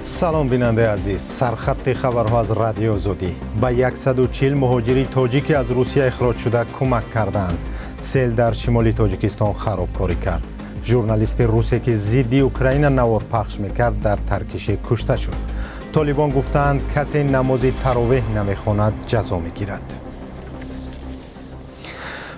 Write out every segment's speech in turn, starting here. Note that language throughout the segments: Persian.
سلام بیننده عزیز، سرخط خبرها از رادیو آزادی. به 140 مهاجری تاجیکی از روسیه اخراج شده کمک کردند. سیل در شمال تاجیکستان خرابکاری کرد. ژورنالیست روسی که ضد اوکراین نوار پخش میکرد در ترکیش کشته شد. طالبان گفتند کسی نماز تراویح نمیخواند جزا میگیرد.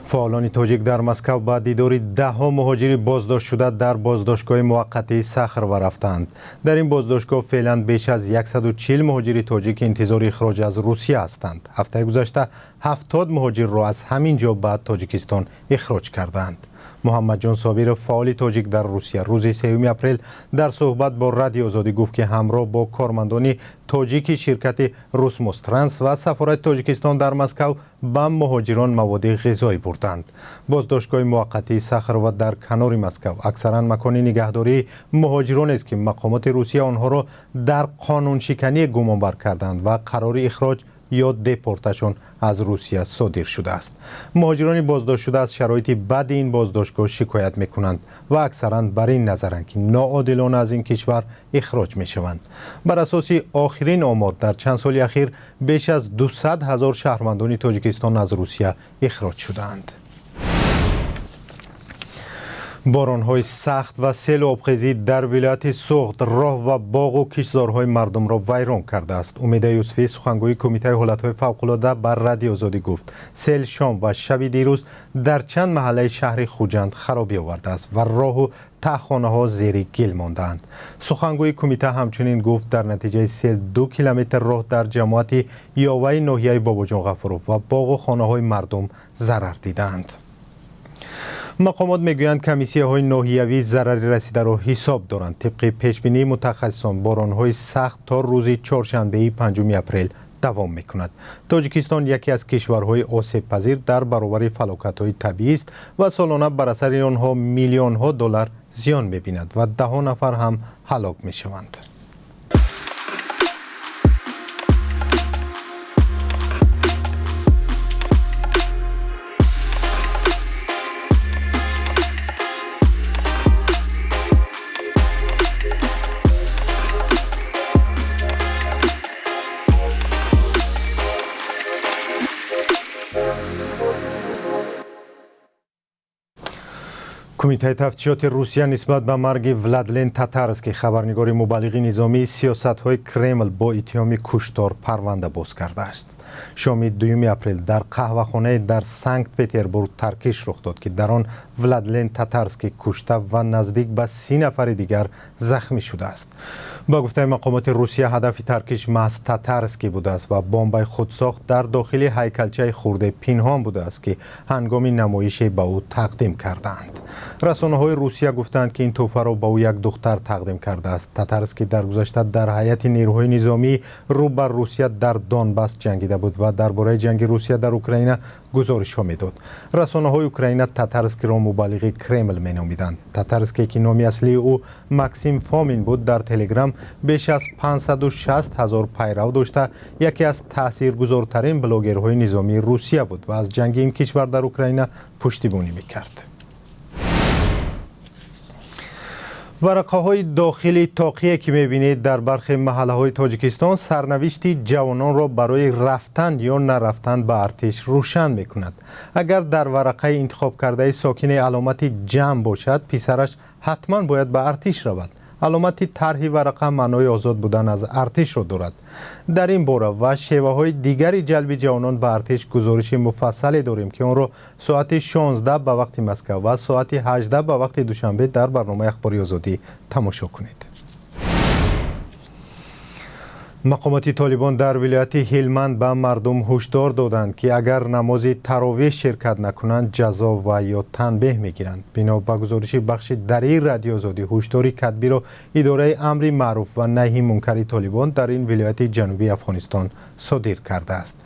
فعالان تاجیک در مسکو با دیدار 10 مهاجر بازداشت شده در بازداشتگاه موقتی صخر رفتند. در این بازداشتگاه فعلا بیش از 140 مهاجر تاجیک انتظار اخراج از روسیه هستند. هفته گذشته 70 مهاجر را از همین جا به تاجیکستان اخراج کردند. محمد جان صابر فعال تاجیک در روسیه روز 3 اپریل در صحبت با رادیو آزادی گفت که همراه با کارمندان تاجیک شرکت روسموسترانس و سفارت تاجیکستان در مسکو به مهاجران مواد غذایی بردند. بازداشتگاه موقتی صخر و در کنار مسکو اکثرا مکان نگهداری مهاجران است که مقامات روسیه آنها را در قانون شکنی گمانبر کردند و قرار اخراج یا دپورتشون از روسیه صادر شده است. مهاجران بازداشت شده از شرایط بد این بازداشتگاه شکایت میکنند و اکثرا بر این نظرند که ناعادلانه از این کشور اخراج میشوند. بر اساس آخرین آمار در چند سال اخیر بیش از 200,000 شهروندان تاجیکستان از روسیه اخراج شدند. باران‌های سخت و سیل آبخیزی در ولایت سوخت راه و باغ و کشتزارهای مردم را ویران کرده است. امید یوسفی سخنگوی کمیته حالت‌های فوق‌العاده بر رادیو آزادی گفت سیل شام و شب دیروز در چند محله شهر خوجند خرابی آورده است و راه و ته‌خانه‌ها زیر گل مانده‌اند. سخنگوی کمیته همچنین گفت در نتیجه سیل 2 کیلومتر راه در جماعت یاوه ناحیه باباجان غفروف و باغ و خانه‌های مردم ضرر دیدند. مقامات میگویند کمیسیه‌های ناحیوی ضرری رسیده را حساب دارند. طبق پیشبینی متخصصان باران‌های سخت تا روز چهارشنبه 5 اپریل دوام می‌کند. تاجیکستان یکی از کشورهای آسیب پذیر در برابر فلاکت‌های طبیعی است و سالانه بر اثر آنها میلیون‌ها دلار زیان می‌بیند و 10 نفر هم هلاک می‌شوند. کمیته تفتیشات روسیه نسبت به مرگ ولادلین تاتارسکی خبرنگار مبلغ نظامی سیاست‌های کرمل با اتهام کشتار پرونده باز کرده است. شام 2 اپریل در قهوه‌خانه در سنت پترزبورگ ترکیش رخ داد که در آن ولادلین تاتارسکی کشته و نزدیک به 30 نفر دیگر زخمی شده است. با گفته مقامات روسیه هدف ترکیش محض تاتارسکی بوده است و بمب خودساخت در داخل هیکلچه خرد پنهان بوده است که هنگام نمایش به او تقدیم کردند. رسانه‌های روسیه گفتند که این تحفه را به او یک دختر تقدیم کرده است. تاتارسکی در گذشته در هیئت نیروهای نظامی رو بر روسیه در دونباس جنگیده بود و درباره جنگ روسیه در اوکراین گزارش‌ها می‌داد. رسانه‌های اوکراین تاتارسکی را مبلغ کرمل می‌نامیدند. تاتارسکی که نام اصلی او ماکسیم فامین بود در تلگرام بیش از 560,000 پیرو داشته یکی از تاثیرگذارترین بلاگرهای نظامی روسیه بود و از جنگ این کشور در اوکراین پشتیبانی می‌کرد. ورقه‌های داخلی طاقیه که می‌بینید در برخی محله‌های تاجیکستان سرنوشت جوانان را برای رفتن یا نرفتن به ارتش روشن می‌کند. اگر در ورقه انتخاب کرده ساکن علامت جمع باشد، پسرش حتما باید به ارتش رود. علامت طرح ورقه معنای آزاد بودن از ارتش را دارد. در این باره و شیوه‌های دیگری جلب جوانان به ارتش گزارش مفصلی داریم که آن را ساعت 16 به وقت مسکو و ساعت 18 به وقت دوشنبه در برنامه اخباری آزادی تماشا کنید. مقامات طالبان در ولایت هلمند به مردم هشدار دادند که اگر نماز تراویح شرکت نکنند جزا و یا تنبیه میگیرند. بنا به گزارش بخش دری رادیو آزادی هشدار کتبی را اداره امر معروف و نهی منکر طالبان در این ولایت جنوبی افغانستان صادر کرده است.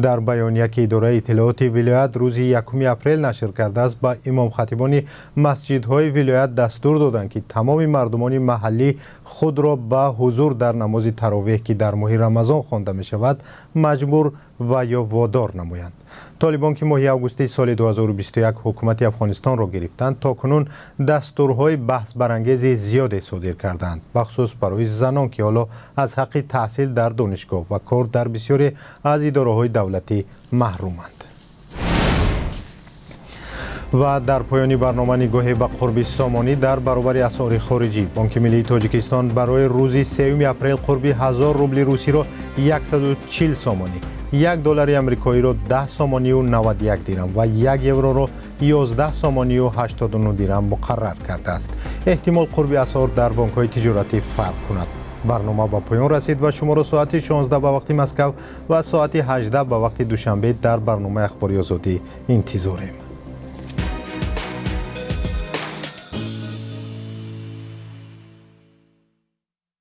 در بیانیه که اداره اطلاعات ولایت روز 1 اپریل نشر کرده است به امام خطیبان مسجدهای ولایت دستور دادند که تمام مردمان محلی خود را به حضور در نماز تراویح که در ماه رمضان خوانده می شود مجبور و یا وادار نمایند. طالبان که ماه آگوست سال 2021 حکومت افغانستان را گرفتند تاکنون دستورهای بحث برانگیز زیاد صادر کردند، بخصوص برای زنان که حالا از حق تحصیل در دانشگاه و کار در بسیاری از اداره‌های دولتی محرومند. و در پایان برنامه نگاهی به قرب سامانی در برابر اسعار خارجی. بانک ملی تاجیکستان برای روز 3 اپریل قرب 1000 روبل روسی را 140 سامانی، $1 آمریکایی را 10 سامانی و 91 درهم و 1 یورو را 11 سامانی و 89 درهم مقرر کرده است. احتمال قرب اسعار در بانک‌های تجارتی فرق کند. برنامه به پایان رسید و شما را ساعت 16 به وقت مسکو و ساعت 18 به وقت دوشنبه در برنامه اخباری آزادی انتظاریم.